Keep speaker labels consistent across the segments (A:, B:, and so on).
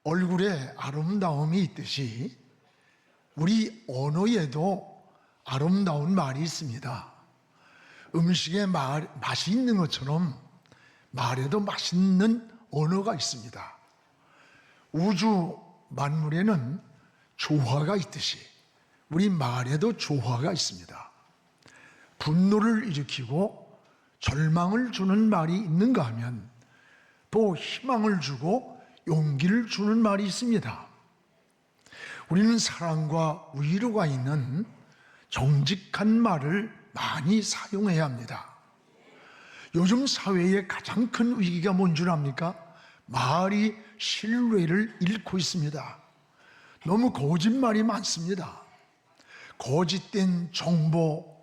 A: 얼굴에 아름다움이 있듯이 우리 언어에도 아름다운 말이 있습니다. 음식에 맛이 있는 것처럼 말에도 맛있는 언어가 있습니다. 우주 만물에는 조화가 있듯이 우리 말에도 조화가 있습니다. 분노를 일으키고 절망을 주는 말이 있는가 하면 또 희망을 주고 용기를 주는 말이 있습니다. 우리는 사랑과 위로가 있는 정직한 말을 많이 사용해야 합니다. 요즘 사회의 가장 큰 위기가 뭔 줄 압니까? 말이 신뢰를 잃고 있습니다. 너무 거짓말이 많습니다. 거짓된 정보,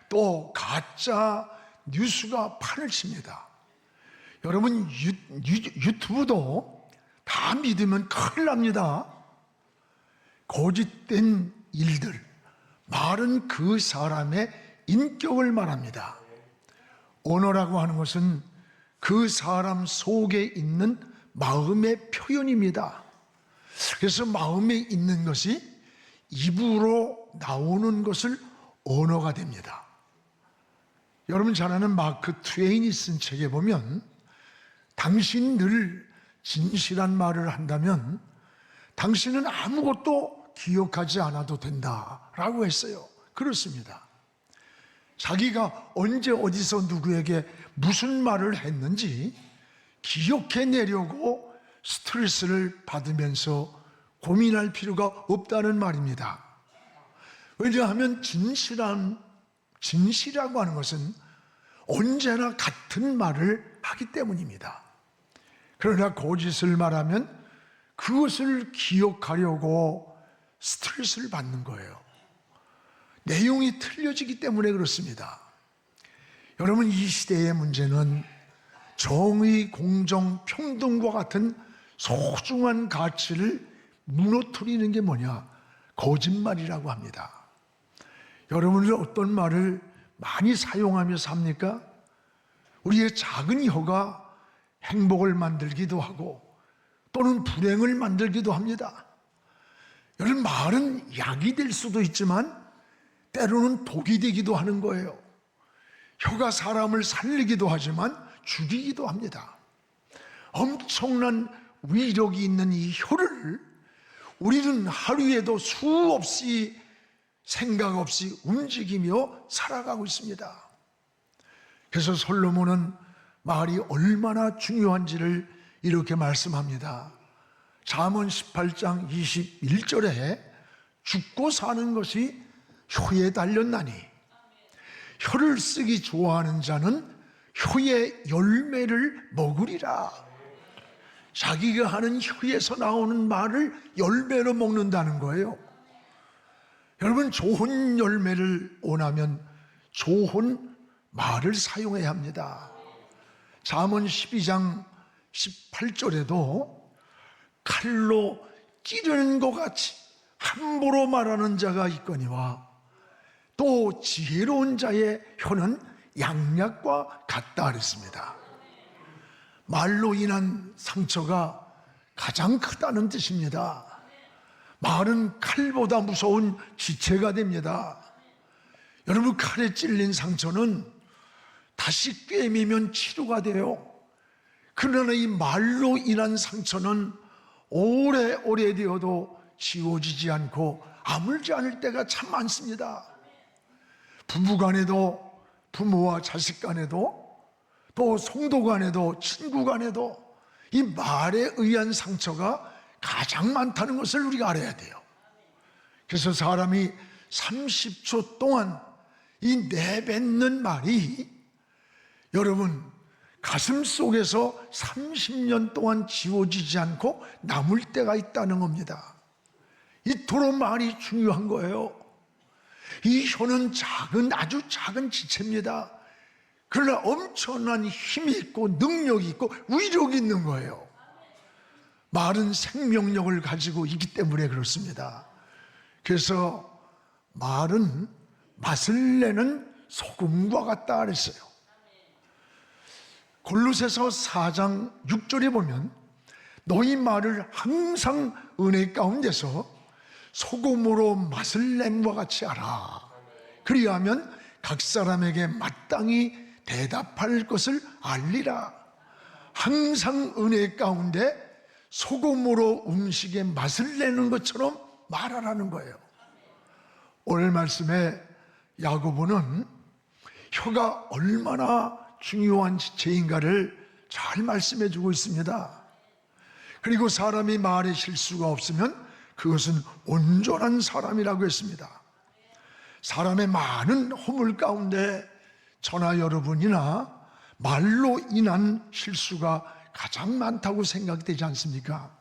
A: 또 가짜 뉴스가 판을 칩니다. 여러분 유튜브도 다 믿으면 큰일 납니다. 거짓된 일들, 말은 그 사람의 인격을 말합니다. 언어라고 하는 것은 그 사람 속에 있는 마음의 표현입니다. 그래서 마음에 있는 것이 입으로 나오는 것을 언어가 됩니다. 여러분 잘 아는 마크 트웨인이 쓴 책에 보면 당신 늘 진실한 말을 한다면 당신은 아무것도 기억하지 않아도 된다라고 했어요. 그렇습니다. 자기가 언제 어디서 누구에게 무슨 말을 했는지 기억해내려고 스트레스를 받으면서 고민할 필요가 없다는 말입니다. 왜냐하면 진실이라고 하는 것은 언제나 같은 말을 하기 때문입니다. 그러나 거짓을 말하면 그것을 기억하려고 스트레스를 받는 거예요. 내용이 틀려지기 때문에 그렇습니다. 여러분, 이 시대의 문제는 정의, 공정, 평등과 같은 소중한 가치를 무너뜨리는 게 뭐냐? 거짓말이라고 합니다. 여러분은 어떤 말을 많이 사용하며 삽니까? 우리의 작은 혀가 행복을 만들기도 하고 또는 불행을 만들기도 합니다. 여러분, 말은 약이 될 수도 있지만 때로는 독이 되기도 하는 거예요. 혀가 사람을 살리기도 하지만 죽이기도 합니다. 엄청난 위력이 있는 이 혀를 우리는 하루에도 수없이 생각 없이 움직이며 살아가고 있습니다. 그래서 솔로몬은 말이 얼마나 중요한지를 이렇게 말씀합니다. 잠언 18장 21절에 죽고 사는 것이 혀에 달렸나니 혀를 쓰기 좋아하는 자는 혀의 열매를 먹으리라. 자기가 하는 혀에서 나오는 말을 열매로 먹는다는 거예요. 여러분, 좋은 열매를 원하면 좋은 말을 사용해야 합니다. 잠언 12장 18절에도 칼로 찌르는 것 같이 함부로 말하는 자가 있거니와 또 지혜로운 자의 혀는 양약과 같다 그랬습니다. 말로 인한 상처가 가장 크다는 뜻입니다. 말은 칼보다 무서운 지체가 됩니다. 여러분, 칼에 찔린 상처는 다시 꿰매면 치료가 돼요. 그러나 이 말로 인한 상처는 오래오래 되어도 지워지지 않고 아물지 않을 때가 참 많습니다. 부부 간에도, 부모와 자식 간에도, 또 성도 간에도, 친구 간에도 이 말에 의한 상처가 가장 많다는 것을 우리가 알아야 돼요. 그래서 사람이 30초 동안 이 내뱉는 말이 여러분 가슴 속에서 30년 동안 지워지지 않고 남을 때가 있다는 겁니다. 이토록 말이 중요한 거예요. 이 혀는 아주 작은 지체입니다. 그러나 엄청난 힘이 있고 능력이 있고 위력이 있는 거예요. 말은 생명력을 가지고 있기 때문에 그렇습니다. 그래서 말은 맛을 내는 소금과 같다 그랬어요. 골로새서 4장 6절에 보면 너희 말을 항상 은혜 가운데서 소금으로 맛을 냄과 같이 하라. 그리하면 각 사람에게 마땅히 대답할 것을 알리라. 항상 은혜 가운데 소금으로 음식에 맛을 내는 것처럼 말하라는 거예요. 오늘 말씀에 야고보는 혀가 얼마나 중요한 지체인가를 잘 말씀해 주고 있습니다. 그리고 사람이 말에 실수가 없으면 그것은 온전한 사람이라고 했습니다. 사람의 많은 허물 가운데 저나 여러분이나 말로 인한 실수가 가장 많다고 생각되지 않습니까?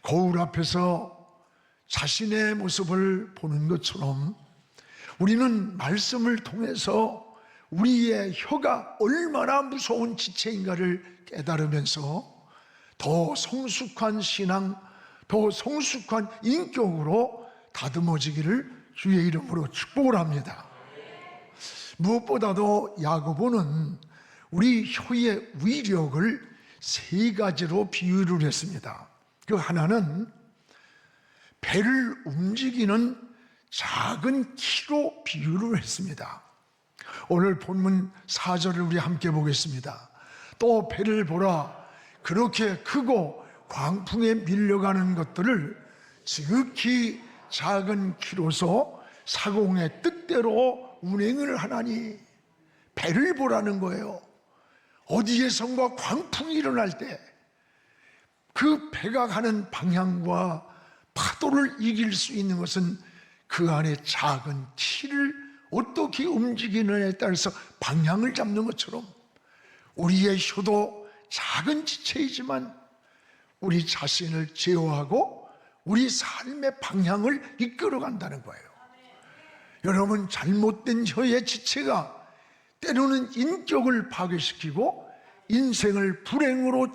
A: 거울 앞에서 자신의 모습을 보는 것처럼 우리는 말씀을 통해서 우리의 혀가 얼마나 무서운 지체인가를 깨달으면서 더 성숙한 신앙, 더 성숙한 인격으로 다듬어지기를 주의 이름으로 축복을 합니다. 무엇보다도 야고보는 우리 혀의 위력을 세 가지로 비유를 했습니다. 그 하나는 배를 움직이는 작은 키로 비유를 했습니다. 오늘 본문 4절을 우리 함께 보겠습니다. 또 배를 보라, 그렇게 크고 광풍에 밀려가는 것들을 지극히 작은 키로서 사공의 뜻대로 운행을 하나니. 배를 보라는 거예요. 어디에선가 광풍이 일어날 때 그 배가 가는 방향과 파도를 이길 수 있는 것은 그 안에 작은 키를 어떻게 움직이느냐에 따라서 방향을 잡는 것처럼 우리의 혀도 작은 지체이지만 우리 자신을 제어하고 우리 삶의 방향을 이끌어 간다는 거예요. 여러분, 잘못된 혀의 지체가 때로는 인격을 파괴시키고 인생을 불행으로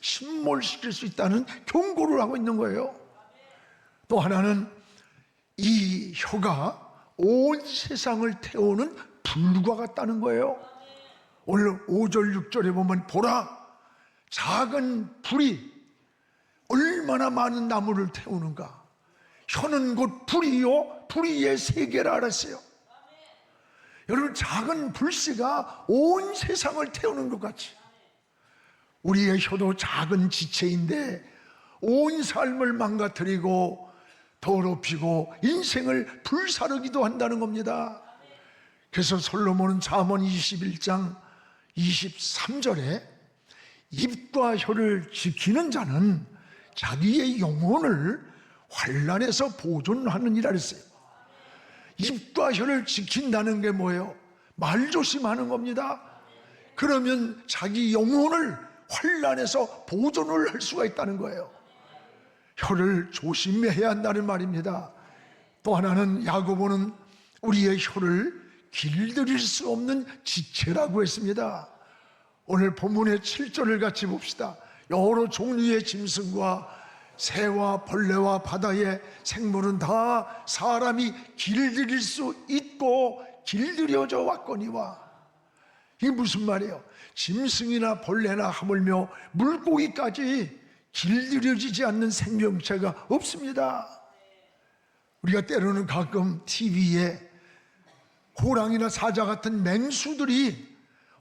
A: 침몰시킬 수 있다는 경고를 하고 있는 거예요. 또 하나는 이 혀가 온 세상을 태우는 불과 같다는 거예요. 오늘 5절 6절에 보면 보라, 작은 불이 얼마나 많은 나무를 태우는가. 혀는 곧 불이요 불의의 세계라 알았어요. 여러분, 작은 불씨가 온 세상을 태우는 것 같이 우리의 혀도 작은 지체인데 온 삶을 망가뜨리고 더럽히고 인생을 불사르기도 한다는 겁니다. 그래서 솔로몬은 잠언 21장 23절에 입과 혀를 지키는 자는 자기의 영혼을 환난에서 보존하느니라 그랬어요. 입과 혀를 지킨다는 게 뭐예요? 말조심하는 겁니다. 그러면 자기 영혼을 환난에서 보존을 할 수가 있다는 거예요. 혀를 조심해야 한다는 말입니다. 또 하나는 야고보는 우리의 혀를 길들일 수 없는 지체라고 했습니다. 오늘 본문의 7절을 같이 봅시다. 여러 종류의 짐승과 새와 벌레와 바다의 생물은 다 사람이 길들일 수 있고 길들여져 왔거니와. 이게 무슨 말이에요? 짐승이나 벌레나 하물며 물고기까지 길들여지지 않는 생명체가 없습니다. 우리가 때로는 가끔 TV에 호랑이나 사자 같은 맹수들이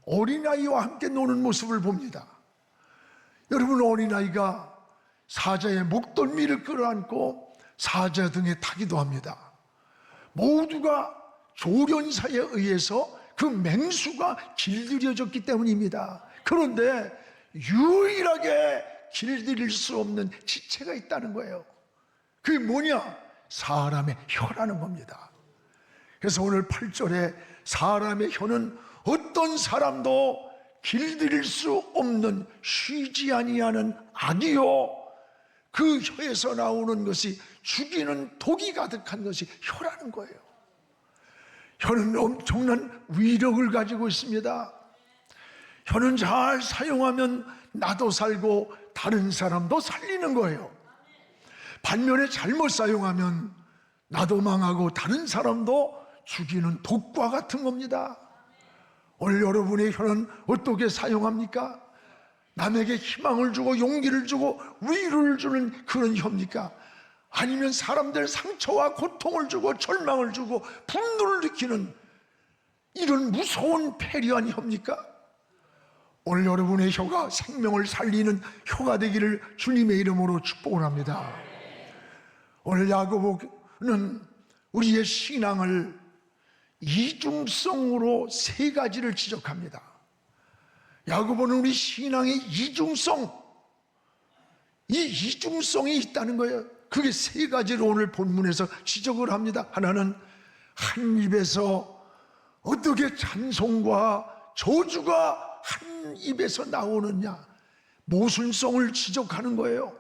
A: 어린아이와 함께 노는 모습을 봅니다. 여러분, 어린아이가 사자의 목덜미를 끌어안고 사자 등에 타기도 합니다. 모두가 조련사에 의해서 그 맹수가 길들여졌기 때문입니다. 그런데 유일하게 길들일 수 없는 지체가 있다는 거예요. 그게 뭐냐? 사람의 혀라는 겁니다. 그래서 오늘 8절에 사람의 혀는 어떤 사람도 길들일 수 없는 쉬지 아니하는 악이요, 그 혀에서 나오는 것이 죽이는 독이 가득한 것이 혀라는 거예요. 혀는 엄청난 위력을 가지고 있습니다. 혀는 잘 사용하면 나도 살고 다른 사람도 살리는 거예요. 반면에 잘못 사용하면 나도 망하고 다른 사람도 죽이는 독과 같은 겁니다. 오늘 여러분의 혀는 어떻게 사용합니까? 남에게 희망을 주고 용기를 주고 위로를 주는 그런 혀입니까? 아니면 사람들 상처와 고통을 주고 절망을 주고 분노를 느끼는 이런 무서운 패리한 혀입니까? 오늘 여러분의 혀가 생명을 살리는 혀가 되기를 주님의 이름으로 축복을 합니다. 오늘 야고보는 우리의 신앙을 이중성으로 세 가지를 지적합니다. 야고보는 우리 신앙의 이중성, 이 이중성이 있다는 거예요. 그게 세 가지로 오늘 본문에서 지적을 합니다. 하나는 한 입에서 어떻게 찬송과 저주가 한 입에서 나오느냐, 모순성을 지적하는 거예요.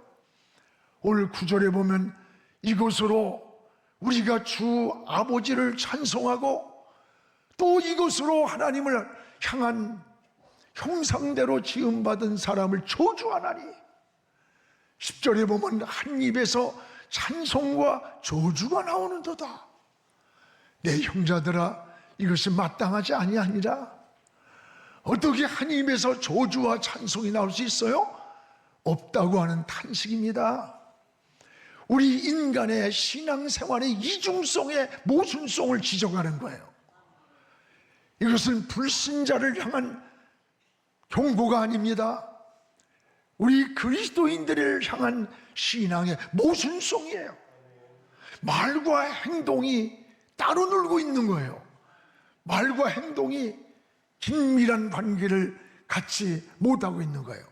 A: 오늘 9절에 보면 이것으로 우리가 주 아버지를 찬송하고 또 이것으로 하나님을 향한 형상대로 지음받은 사람을 저주하나니, 10절에 보면 한 입에서 찬송과 저주가 나오는도다. 내 형제들아, 이것이 마땅하지 아니하니라. 어떻게 한 입에서 저주와 찬송이 나올 수 있어요? 없다고 하는 탄식입니다. 우리 인간의 신앙생활의 이중성의 모순성을 지적하는 거예요. 이것은 불신자를 향한 경고가 아닙니다. 우리 그리스도인들을 향한 신앙의 모순성이에요. 말과 행동이 따로 놀고 있는 거예요. 말과 행동이 긴밀한 관계를 갖지 못하고 있는 거예요.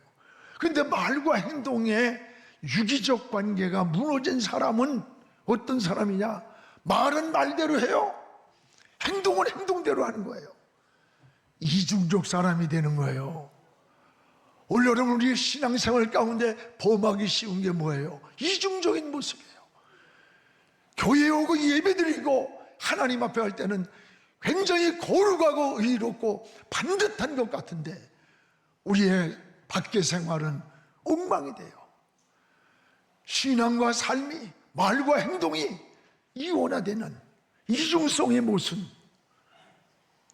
A: 그런데 말과 행동의 유기적 관계가 무너진 사람은 어떤 사람이냐? 말은 말대로 해요. 행동은 행동대로 하는 거예요. 이중적 사람이 되는 거예요. 오늘 여러분, 우리의 신앙생활 가운데 범하기 쉬운 게 뭐예요? 이중적인 모습이에요. 교회에 오고 예배드리고 하나님 앞에 할 때는 굉장히 거룩하고 의롭고 반듯한 것 같은데 우리의 밖의 생활은 엉망이 돼요. 신앙과 삶이, 말과 행동이 이원화되는 이중성의 모순.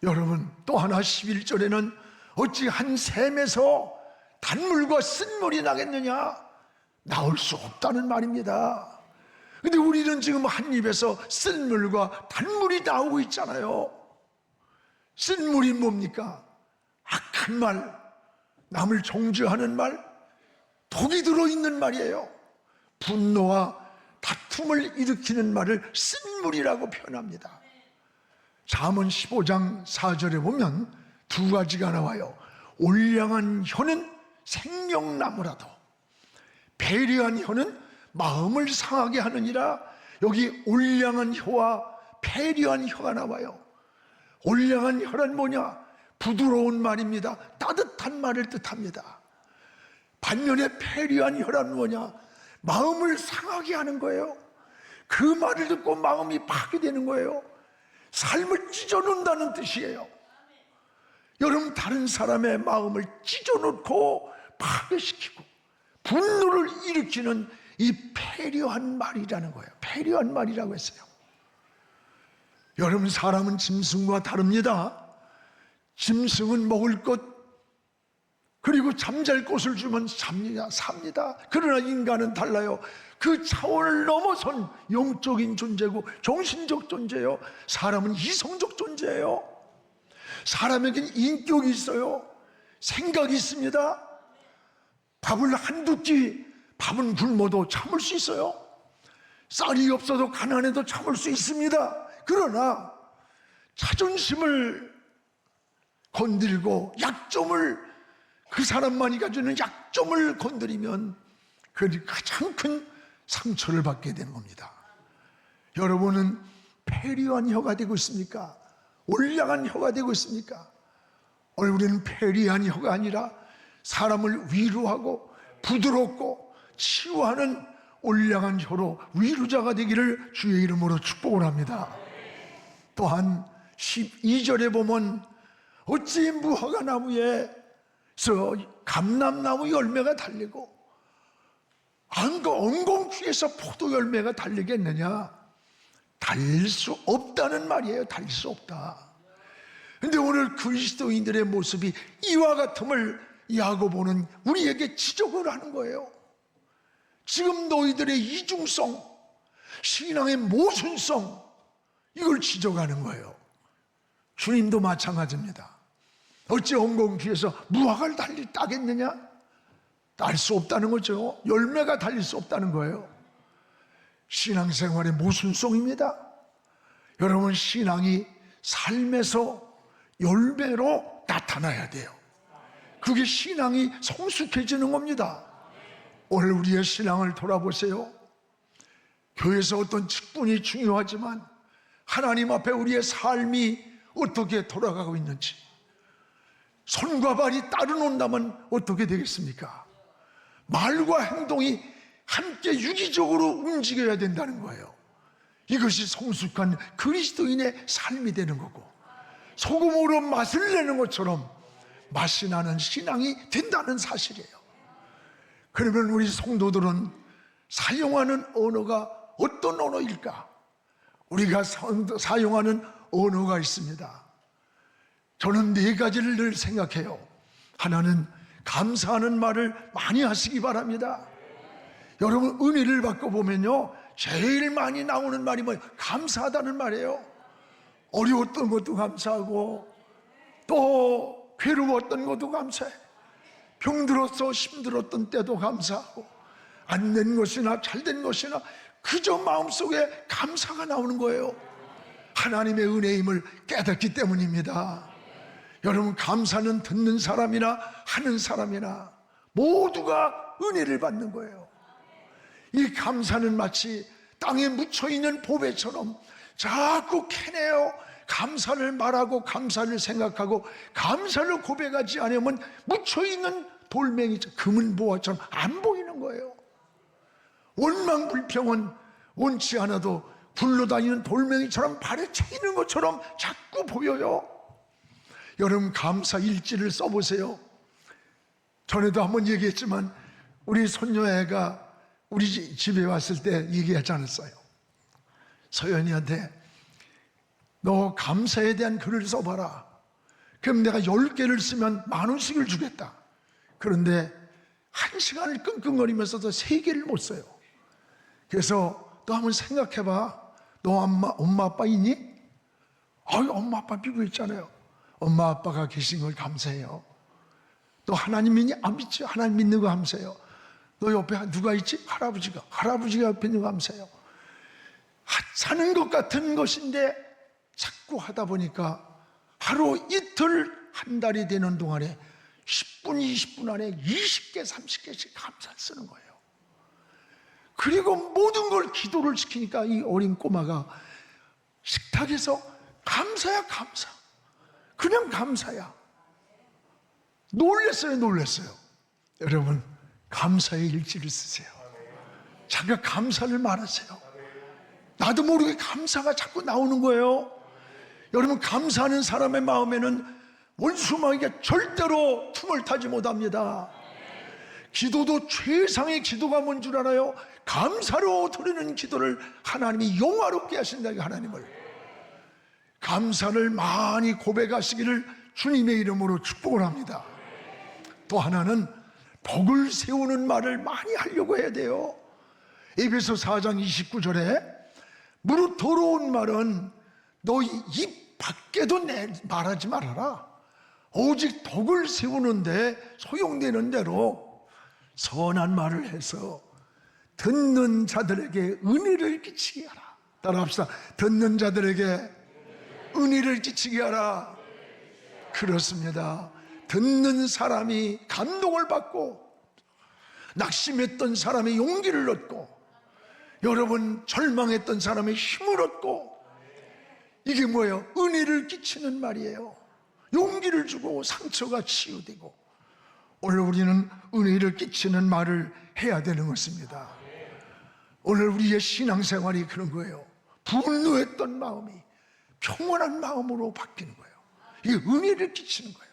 A: 여러분, 또 하나 11절에는 어찌 한 샘에서 단물과 쓴물이 나겠느냐? 나올 수 없다는 말입니다. 근데 우리는 지금 한 입에서 쓴물과 단물이 나오고 있잖아요. 쓴물이 뭡니까? 악한 말, 남을 정죄하는 말, 독이 들어있는 말이에요. 분노와 다툼을 일으키는 말을 쓴물이라고 표현합니다. 잠언 15장 4절에 보면 두 가지가 나와요. 올량한 혀는 생명나무라도 배려한 혀는 마음을 상하게 하느니라. 여기 올량한 혀와 배려한 혀가 나와요. 올량한 혀란 뭐냐? 부드러운 말입니다. 따뜻한 말을 뜻합니다. 반면에 배려한 혀란 뭐냐? 마음을 상하게 하는 거예요. 그 말을 듣고 마음이 파괴되는 거예요. 삶을 찢어놓는다는 뜻이에요. 여러분, 다른 사람의 마음을 찢어놓고 파괴시키고 분노를 일으키는 이 패려한 말이라는 거예요. 패려한 말이라고 했어요. 여러분, 사람은 짐승과 다릅니다. 짐승은 먹을 것 그리고 잠잘 곳을 주면 삽니다. 그러나 인간은 달라요. 그 차원을 넘어선 영적인 존재고 정신적 존재예요. 사람은 이성적 존재예요. 사람에게는 인격이 있어요. 생각이 있습니다. 밥을 한두 끼, 밥은 굶어도 참을 수 있어요. 쌀이 없어도 가난해도 참을 수 있습니다. 그러나 자존심을 건들고 약점을, 그 사람만이 가지고 있는 약점을 건드리면 그 가장 큰 상처를 받게 되는 겁니다. 여러분은 패리한 혀가 되고 있습니까? 올량한 혀가 되고 있습니까? 오늘 우리는 패리한 혀가 아니라 사람을 위로하고 부드럽고 치유하는 올량한 혀로 위로자가 되기를 주의 이름으로 축복을 합니다. 또한 12절에 보면 어찌 무화과 나무에서 감람나무 열매가 달리고 엉겅퀴에서 포도 열매가 달리겠느냐? 달릴 수 없다는 말이에요. 달릴 수 없다. 근데 오늘 그리스도인들의 모습이 이와 같음을 야고보는 우리에게 지적을 하는 거예요. 지금 너희들의 이중성, 신앙의 모순성, 이걸 지적하는 거예요. 주님도 마찬가지입니다. 어찌 엉겅퀴에서 무화과를 따겠느냐? 딸 수 없다는 거죠. 열매가 달릴 수 없다는 거예요. 신앙생활의 모순성입니다. 여러분, 신앙이 삶에서 열매로 나타나야 돼요. 그게 신앙이 성숙해지는 겁니다. 오늘 우리의 신앙을 돌아보세요. 교회에서 어떤 직분이 중요하지만 하나님 앞에 우리의 삶이 어떻게 돌아가고 있는지, 손과 발이 따라논다면 어떻게 되겠습니까? 말과 행동이 함께 유기적으로 움직여야 된다는 거예요. 이것이 성숙한 그리스도인의 삶이 되는 거고, 소금으로 맛을 내는 것처럼 맛이 나는 신앙이 된다는 사실이에요. 그러면 우리 성도들은 사용하는 언어가 어떤 언어일까? 우리가 사용하는 언어가 있습니다. 저는 4가지를 늘 생각해요. 하나는 감사하는 말을 많이 하시기 바랍니다. 여러분, 은혜를 받고 보면요, 제일 많이 나오는 말이 뭐예요? 감사하다는 말이에요. 어려웠던 것도 감사하고, 또 괴로웠던 것도 감사해. 병들어서 힘들었던 때도 감사하고, 안 된 것이나 잘 된 것이나 그저 마음속에 감사가 나오는 거예요. 하나님의 은혜임을 깨닫기 때문입니다. 여러분, 감사는 듣는 사람이나 하는 사람이나 모두가 은혜를 받는 거예요. 이 감사는 마치 땅에 묻혀있는 보배처럼 자꾸 캐내어 감사를 말하고 감사를 생각하고 감사를 고백하지 않으면 묻혀있는 돌멩이, 금은보화처럼 안 보이는 거예요. 원망불평은 원치 않아도 굴러다니는 돌멩이처럼 발에 차이는 것처럼 자꾸 보여요. 여러분, 감사 일지를 써보세요. 전에도 한번 얘기했지만 우리 손녀애가 우리 집에 왔을 때 얘기하지 않았어요? 서연이한테 너 감사에 대한 글을 써봐라. 그럼 내가 10개를 쓰면 10,000원씩을 주겠다. 그런데 1시간을 끙끙거리면서도 3개를 못 써요. 그래서 너 한번 생각해봐. 너 엄마 아빠 있니? 엄마 아빠 미국에 있잖아요. 엄마 아빠가 계신 걸 감사해요. 너 하나님 믿니? 안 믿지? 하나님 믿는 거 감사해요. 너 옆에 누가 있지? 할아버지가 옆에 있는 거 감사해요. 사는 것 같은 것인데 자꾸 하다 보니까 하루 이틀 한 달이 되는 동안에 10분 20분 안에 20개 30개씩 감사를 쓰는 거예요. 그리고 모든 걸 기도를 시키니까 이 어린 꼬마가 식탁에서 감사야 감사, 그냥 감사야. 놀랬어요. 여러분, 감사의 일지를 쓰세요. 자기가 감사를 말하세요. 나도 모르게 감사가 자꾸 나오는 거예요. 여러분, 감사하는 사람의 마음에는 원수마귀가 절대로 틈을 타지 못합니다. 기도도 최상의 기도가 뭔 줄 알아요? 감사로 드리는 기도를 하나님이 영화롭게 하신다. 하나님을 감사를 많이 고백하시기를 주님의 이름으로 축복을 합니다. 또 하나는 복을 세우는 말을 많이 하려고 해야 돼요. 에베소 4장 29절에 무릇 더러운 말은 너 입 밖에도 말하지 말아라. 오직 덕을 세우는데 소용되는 대로 선한 말을 해서 듣는 자들에게 은혜를 끼치게 하라. 따라합시다. 듣는 자들에게 은혜를 끼치게 하라. 그렇습니다. 듣는 사람이 감동을 받고 낙심했던 사람이 용기를 얻고 여러분 절망했던 사람의 힘을 얻고, 이게 뭐예요? 은혜를 끼치는 말이에요. 용기를 주고 상처가 치유되고. 오늘 우리는 은혜를 끼치는 말을 해야 되는 것입니다. 오늘 우리의 신앙생활이 그런 거예요. 분노했던 마음이 평온한 마음으로 바뀌는 거예요. 이게 은혜를 끼치는 거예요.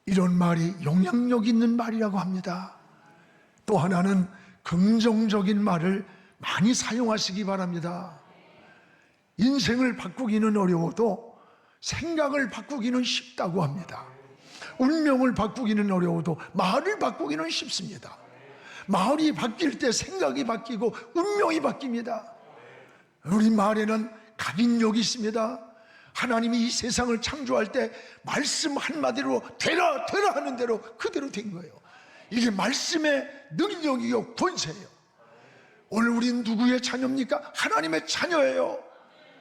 A: 이런 말이 영향력 있는 말이라고 합니다. 또 하나는 긍정적인 말을 많이 사용하시기 바랍니다. 인생을 바꾸기는 어려워도 생각을 바꾸기는 쉽다고 합니다. 운명을 바꾸기는 어려워도 마을을 바꾸기는 쉽습니다. 마을이 바뀔 때 생각이 바뀌고 운명이 바뀝니다. 우리 마을에는 각인력이 있습니다. 하나님이 이 세상을 창조할 때 말씀 한마디로 되라 되라 하는 대로 그대로 된 거예요. 이게 말씀의 능력이요 권세예요. 오늘 우리는 누구의 자녀입니까? 하나님의 자녀예요.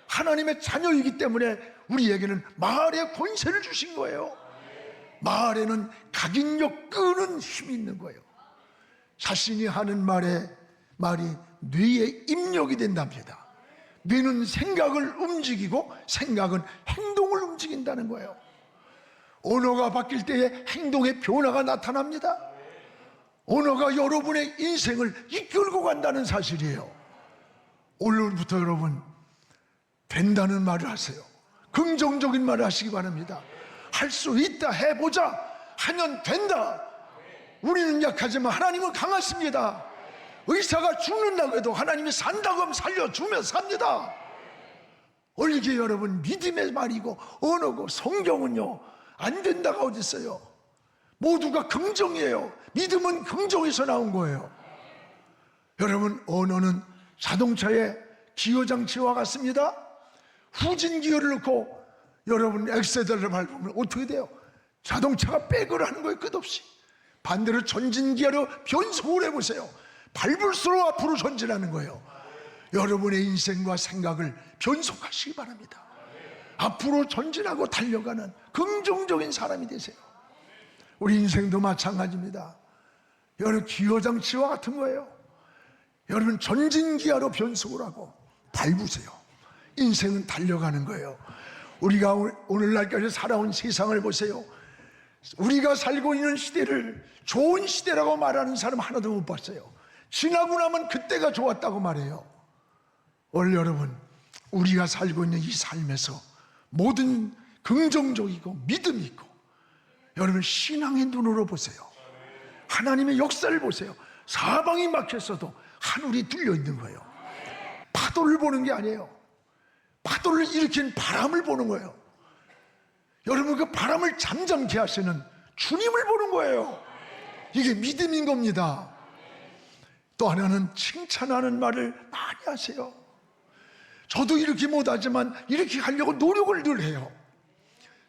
A: 하나님의 자녀이기 때문에 우리에게는 마을의 권세를 주신 거예요. 마을에는 각인력 끄는 힘이 있는 거예요. 자신이 하는 말이 뇌의 입력이 된답니다. 뇌는 생각을 움직이고 생각은 행동을 움직인다는 거예요. 언어가 바뀔 때에 행동의 변화가 나타납니다. 언어가 여러분의 인생을 이끌고 간다는 사실이에요. 오늘부터 여러분 된다는 말을 하세요. 긍정적인 말을 하시기 바랍니다. 할 수 있다, 해보자, 하면 된다. 우리는 약하지만 하나님은 강하십니다. 의사가 죽는다고 해도 하나님이 산다고 하면 살려주면 삽니다. 이게 여러분 믿음의 말이고 언어고 성경은요 안 된다가 어디 있어요. 모두가 긍정이에요. 믿음은 긍정에서 나온 거예요. 여러분 언어는 자동차의 기어장치와 같습니다. 후진 기어를 넣고 여러분 엑셀러를 밟으면 어떻게 돼요? 자동차가 백을 하는 거예요. 끝없이. 반대로 전진 기어로 변속을 해보세요. 밟을수록 앞으로 전진하는 거예요. 여러분의 인생과 생각을 변속하시기 바랍니다. 앞으로 전진하고 달려가는 긍정적인 사람이 되세요. 우리 인생도 마찬가지입니다. 여러분 기어장치와 같은 거예요. 여러분 전진기어로 변속을 하고 밟으세요. 인생은 달려가는 거예요. 우리가 오늘날까지 살아온 세상을 보세요. 우리가 살고 있는 시대를 좋은 시대라고 말하는 사람 하나도 못 봤어요. 지나고 나면 그때가 좋았다고 말해요. 오늘 여러분 우리가 살고 있는 이 삶에서 모든 긍정적이고 믿음이 있고 여러분 신앙의 눈으로 보세요. 하나님의 역사를 보세요. 사방이 막혔어도 하늘이 뚫려 있는 거예요. 파도를 보는 게 아니에요. 파도를 일으킨 바람을 보는 거예요. 여러분 그 바람을 잠잠케 하시는 주님을 보는 거예요. 이게 믿음인 겁니다. 또 하나는 칭찬하는 말을 많이 하세요. 저도 이렇게 못하지만 이렇게 하려고 노력을 늘 해요.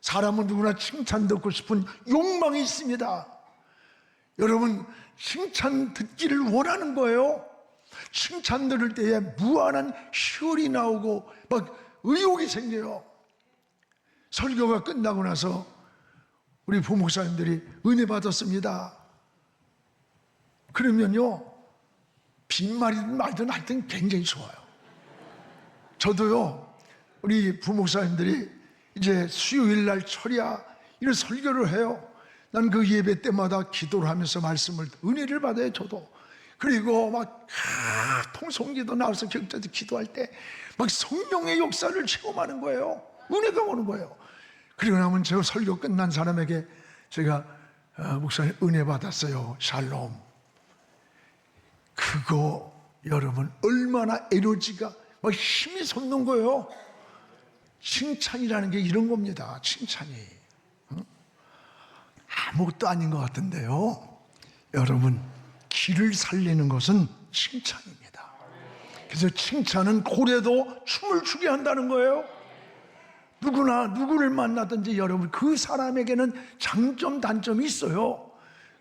A: 사람은 누구나 칭찬 듣고 싶은 욕망이 있습니다. 여러분 칭찬 듣기를 원하는 거예요. 칭찬 들을 때에 무한한 희열이 나오고 막 의욕이 생겨요. 설교가 끝나고 나서 우리 부목사님들이 은혜 받았습니다. 그러면요 빈말이든 말든 하여튼 굉장히 좋아요. 저도요 우리 부목사님들이 이제 수요일날 철야 이런 설교를 해요. 난 그 예배 때마다 기도를 하면서 말씀을 은혜를 받아요. 저도. 그리고 막 통성기도 나와서 격자도 기도할 때 막 성령의 역사를 체험하는 거예요. 은혜가 오는 거예요. 그리고 나면 저 설교 끝난 사람에게 제가 목사님 은혜 받았어요. 샬롬. 그거 여러분 얼마나 에너지가 막 힘이 솟는 거예요. 칭찬이라는 게 이런 겁니다. 칭찬이 아무것도 아닌 것 같은데요. 여러분 길을 살리는 것은 칭찬입니다. 그래서 칭찬은 고래도 춤을 추게 한다는 거예요. 누구나 누구를 만나든지 여러분 그 사람에게는 장점 단점이 있어요.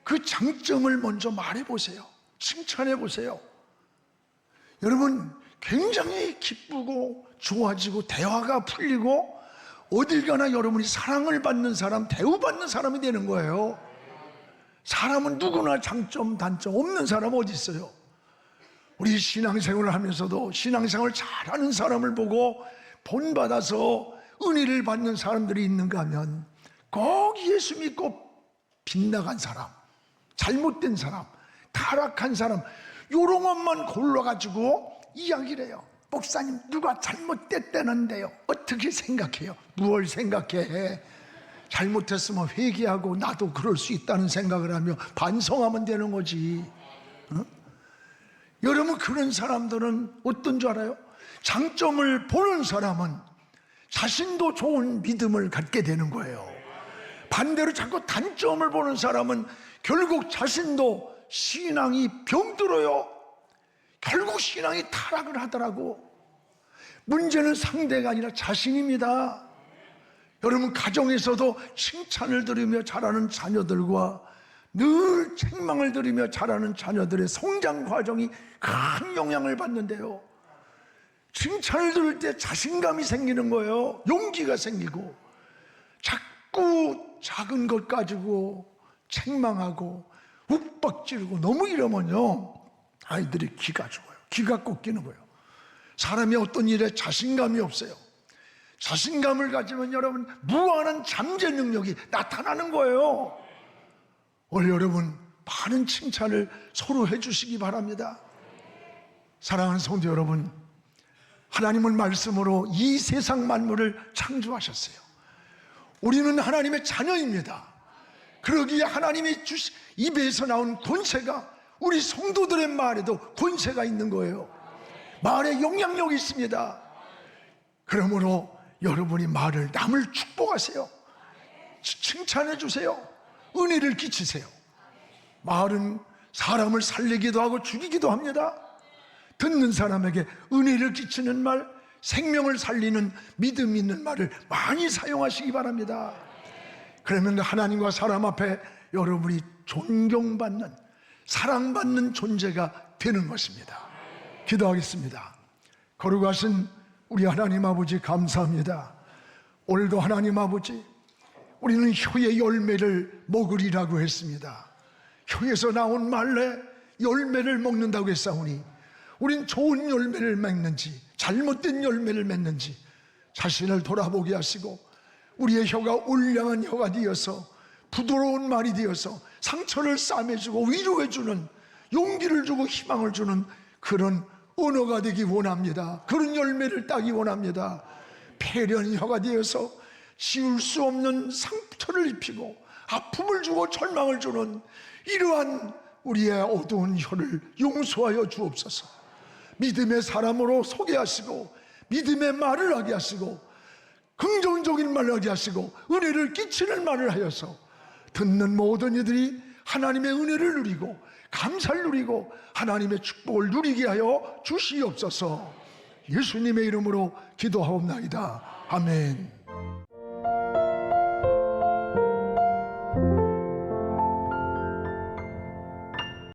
A: 그 장점을 먼저 말해보세요. 칭찬해보세요. 여러분 굉장히 기쁘고 좋아지고 대화가 풀리고 어딜 가나 여러분이 사랑을 받는 사람, 대우받는 사람이 되는 거예요. 사람은 누구나 장점 단점 없는 사람 어디 있어요? 우리 신앙생활을 하면서도 신앙생활 잘하는 사람을 보고 본받아서 은혜를 받는 사람들이 있는가 하면 꼭 예수 믿고 빗나간 사람, 잘못된 사람, 타락한 사람 요런 것만 골라가지고 이야기를 해요. 목사님 누가 잘못됐다는데요 어떻게 생각해요? 무얼 생각해? 잘못했으면 회개하고 나도 그럴 수 있다는 생각을 하며 반성하면 되는 거지. 여러분 그런 사람들은 어떤 줄 알아요? 장점을 보는 사람은 자신도 좋은 믿음을 갖게 되는 거예요. 반대로 자꾸 단점을 보는 사람은 결국 자신도 신앙이 병들어요. 결국 신앙이 타락을 하더라고. 문제는 상대가 아니라 자신입니다. 여러분, 가정에서도 칭찬을 들으며 자라는 자녀들과 늘 책망을 들으며 자라는 자녀들의 성장 과정이 큰 영향을 받는데요, 칭찬을 들을 때 자신감이 생기는 거예요. 용기가 생기고. 자꾸 작은 것 가지고 책망하고 욱박지르고 너무 이러면요, 아이들이 기가 죽어요. 기가 꺾이는 거예요. 사람이 어떤 일에 자신감이 없어요. 자신감을 가지면 여러분, 무한한 잠재 능력이 나타나는 거예요. 오늘 여러분, 많은 칭찬을 서로 해주시기 바랍니다. 사랑하는 성도 여러분, 하나님은 말씀으로 이 세상 만물을 창조하셨어요. 우리는 하나님의 자녀입니다. 그러기에 하나님이 입에서 나온 권세가 우리 성도들의 말에도 권세가 있는 거예요. 말에 영향력이 있습니다. 그러므로 여러분이 말을, 남을 축복하세요. 칭찬해 주세요. 은혜를 끼치세요. 말은 사람을 살리기도 하고 죽이기도 합니다. 듣는 사람에게 은혜를 끼치는 말, 생명을 살리는 믿음 있는 말을 많이 사용하시기 바랍니다. 그러면 하나님과 사람 앞에 여러분이 존경받는, 사랑받는 존재가 되는 것입니다. 기도하겠습니다. 거룩하신 우리 하나님 아버지, 감사합니다. 오늘도 하나님 아버지, 우리는 혀의 열매를 먹으리라고 했습니다. 혀에서 나온 말에 열매를 먹는다고 했사오니, 우린 좋은 열매를 맺는지 잘못된 열매를 맺는지 자신을 돌아보게 하시고, 우리의 혀가 울량한 혀가 되어서 부드러운 말이 되어서 상처를 싸매주고 위로해주는, 용기를 주고 희망을 주는 그런 언어가 되기 원합니다. 그런 열매를 따기 원합니다. 패련 혀가 되어서 지울 수 없는 상처를 입히고 아픔을 주고 절망을 주는 이러한 우리의 어두운 혀를 용서하여 주옵소서. 믿음의 사람으로 소개하시고 믿음의 말을 하게 하시고 긍정적인 말을 하게 하시고 은혜를 끼치는 말을 하여서 듣는 모든 이들이 하나님의 은혜를 누리고 감사를 누리고 하나님의 축복을 누리게 하여 주시옵소서. 예수님의 이름으로 기도하옵나이다. 아멘.